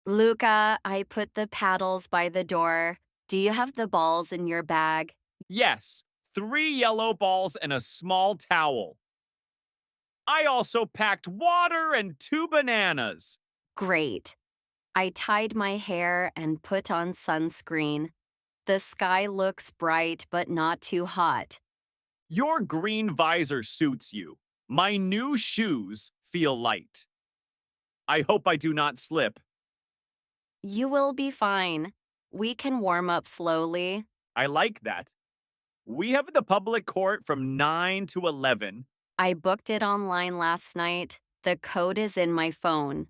Luca, I put the paddles by the door. Do you have the balls in your bag? Yes, 3 yellow balls and a small towel. I also packed water and 2 bananas. Great. I tied my hair and put on sunscreen. The sky looks bright but not too hot. Your green visor suits you. My new shoes feel light. I hope I do not slip. You will be fine. We can warm up slowly. I like that. We have the public court from 9 to 11. I booked it online last night. The code is in my phone.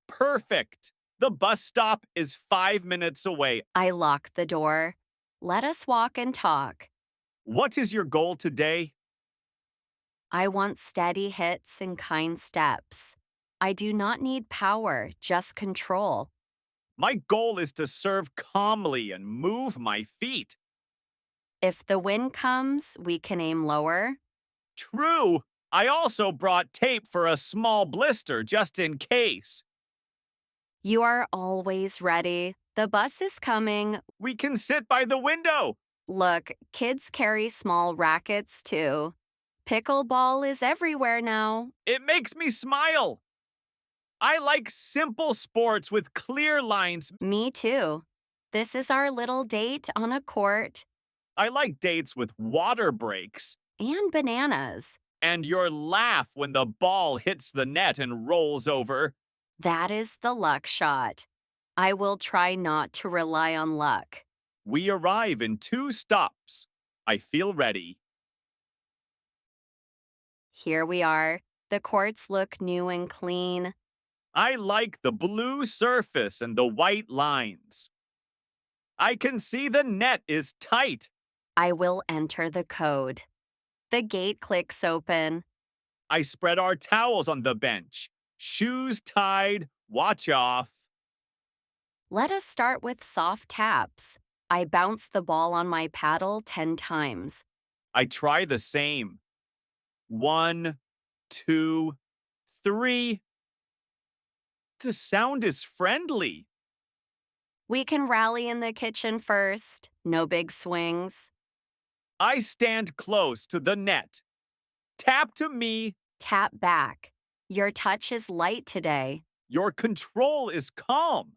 Perfect. The bus stop is 5 minutes away. I locked the door. Let us walk and talk. What is your goal today? I want steady hits and kind steps. I do not need power, just control. My goal is to serve calmly and move my feet. If the wind comes, we can aim lower. True. I also brought tape for a small blister just in case. You are always ready. The bus is coming. We can sit by the window. Look, kids carry small rackets too. Pickleball is everywhere now. It makes me smile. I like simple sports with clear lines. Me too. This is our little date on a court. I like dates with water breaks. And bananas. And your laugh when the ball hits the net and rolls over. That is the luck shot. I will try not to rely on luck. We arrive in 2 stops. I feel ready. Here we are. The courts look new and clean. I like the blue surface and the white lines. I can see the net is tight. I will enter the code. The gate clicks open. I spread our towels on the bench. Shoes tied, watch off. Let us start with soft taps. I bounce the ball on my paddle 10 times. I try the same. 1, 2, 3. The sound is friendly. We can rally in the kitchen first. No big swings. I stand close to the net. Tap to me. Tap back. Your touch is light today. Your control is calm.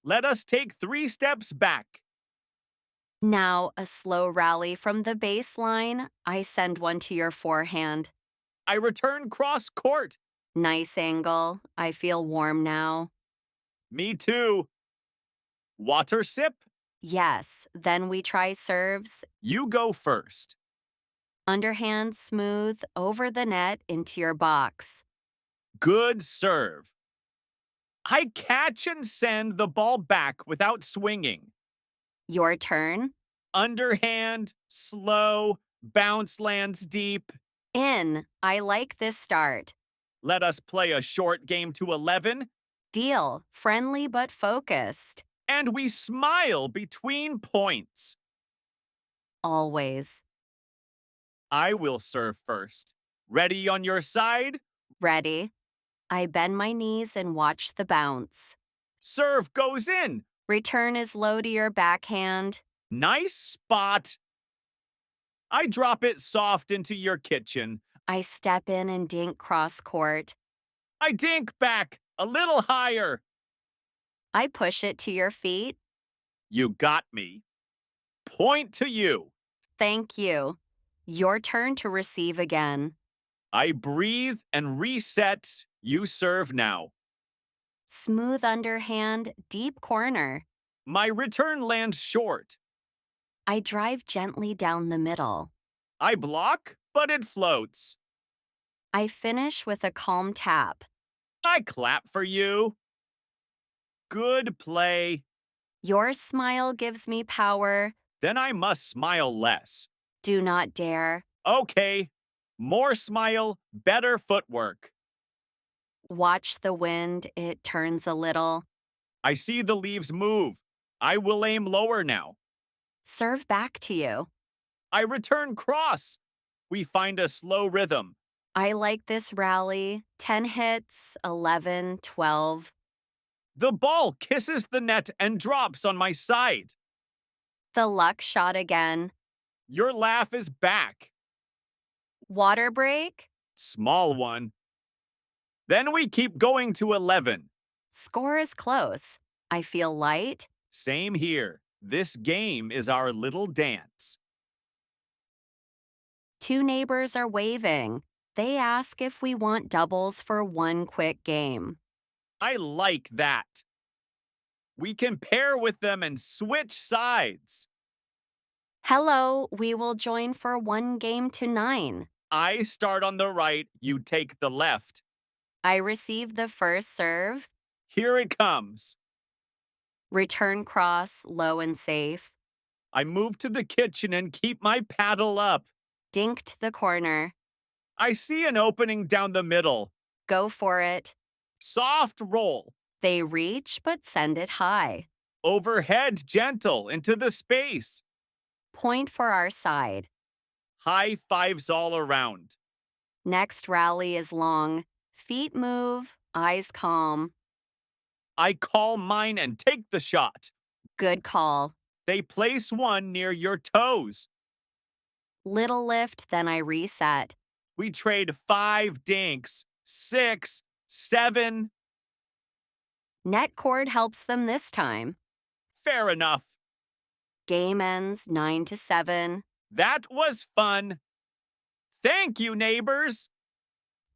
Let us take 3 steps back. Now, a slow rally from the baseline. I send one to your forehand. I return cross court. Nice angle. I feel warm now. Me too. Water sip? Yes, then we try serves. You go first. Underhand smooth over the net into your box. Good serve. I catch and send the ball back without swinging. Your turn. Underhand, slow, bounce lands deep. In. I like this start. Let us play a short game to 11, Deal. Friendly but focused. and we smile between points. Always. I will serve first. Ready on your side? Ready. I bend my knees and watch the bounce. Serve goes in. Return is low to your backhand. Nice spot. I drop it soft into your kitchen. I step in and dink cross court. I dink back a little higher. I push it to your feet. You got me. Point to you. Thank you. Your turn to receive again. I breathe and reset. You serve now. Smooth underhand, deep corner. My return lands short. I drive gently down the middle. I block, but it floats. I finish with a calm tap. I clap for you. Good play. Your smile gives me power. Then I must smile less. Do not dare. Okay. More smile, better footwork. Watch the wind, it turns a little. I see the leaves move. I will aim lower now. Serve back to you. I return cross. We find a slow rhythm. I like this rally. 10 hits, 11, 12. The ball kisses the net and drops on my side. The luck shot again. Your laugh is back. Water break? Small one. Then we keep going to 11. Score is close. I feel light. Same here. This game is our little dance. Two neighbors are waving. They ask if we want doubles for one quick game. I like that. We can pair with them and switch sides. Hello, we will join for one game to 9. I start on the right, you take the left. I receive the first serve. Here it comes. Return cross, low and safe. I move to the kitchen and keep my paddle up. Dinked the corner. I see an opening down the middle. Go for it. Soft roll. They reach but send it high. Overhead gentle into the space. Point for our side. High fives all around. Next rally is long. Feet move, eyes calm. I call mine and take the shot. Good call. They place one near your toes. Little lift, then I reset. We trade 5 dinks, 6, 7. Net cord helps them this time. Fair enough. Game ends 9-7. That was fun. Thank you, neighbors.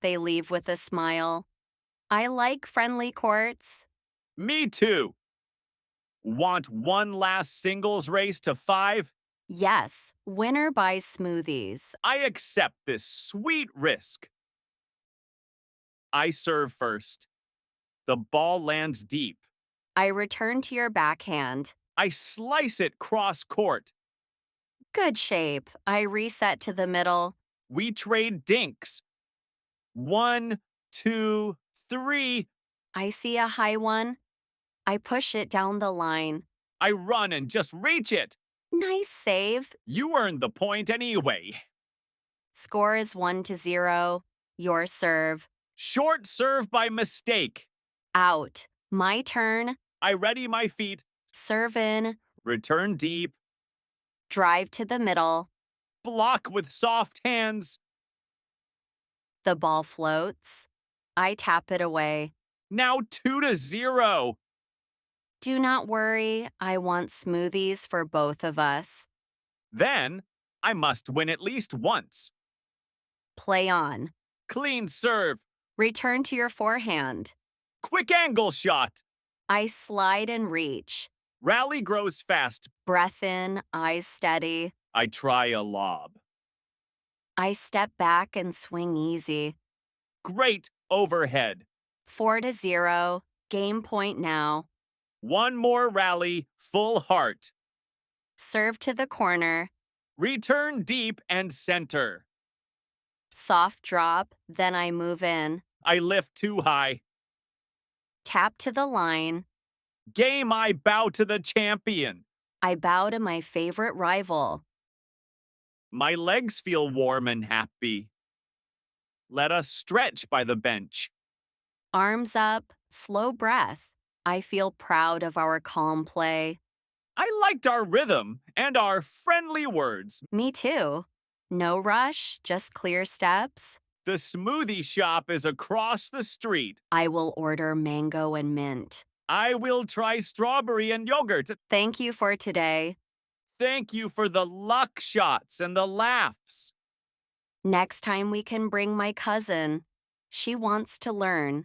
They leave with a smile. I like friendly courts. Me too. Want one last singles race to 5? Yes, winner buys smoothies. I accept this sweet risk. I serve first. The ball lands deep. I return to your backhand. I slice it cross court. Good shape. I reset to the middle. We trade dinks. 1, 2, 3. I see a high one. I push it down the line. I run and just reach it. Nice save. You earned the point anyway. Score is 1-0. Your serve. Short serve by mistake. Out. My turn. I ready my feet. Serve in. Return deep. Drive to the middle. Block with soft hands. The ball floats. I tap it away. Now 2-0. Do not worry. I want smoothies for both of us. Then I must win at least once. Play on. Clean serve. Return to your forehand. Quick angle shot. I slide and reach. Rally grows fast. Breath in, eyes steady. I try a lob. I step back and swing easy. Great overhead. 4-0. Game point now. One more rally, full heart. Serve to the corner. Return deep and center. Soft drop, then I move in. I lift too high. Tap to the line. Game, I bow to the champion. I bow to my favorite rival. My legs feel warm and happy. Let us stretch by the bench. Arms up, slow breath. I feel proud of our calm play. I liked our rhythm and our friendly words. Me too. No rush, just clear steps. The smoothie shop is across the street. I will order mango and mint. I will try strawberry and yogurt. Thank you for today. Thank you for the luck shots and the laughs. Next time we can bring my cousin. She wants to learn.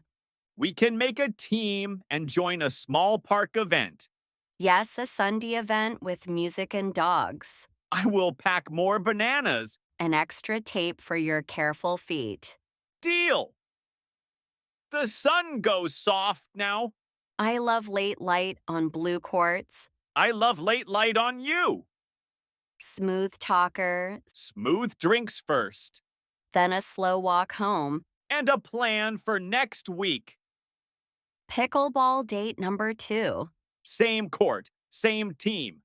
We can make a team and join a small park event. Yes, a Sunday event with music and dogs. I will pack more bananas. An extra tape for your careful feet. Deal! The sun goes soft now. I love late light on blue quartz. I love late light on you. Smooth talker, Smooth drinks first. then a slow walk home. And a plan for next week. Pickleball date number 2. Same court, same team.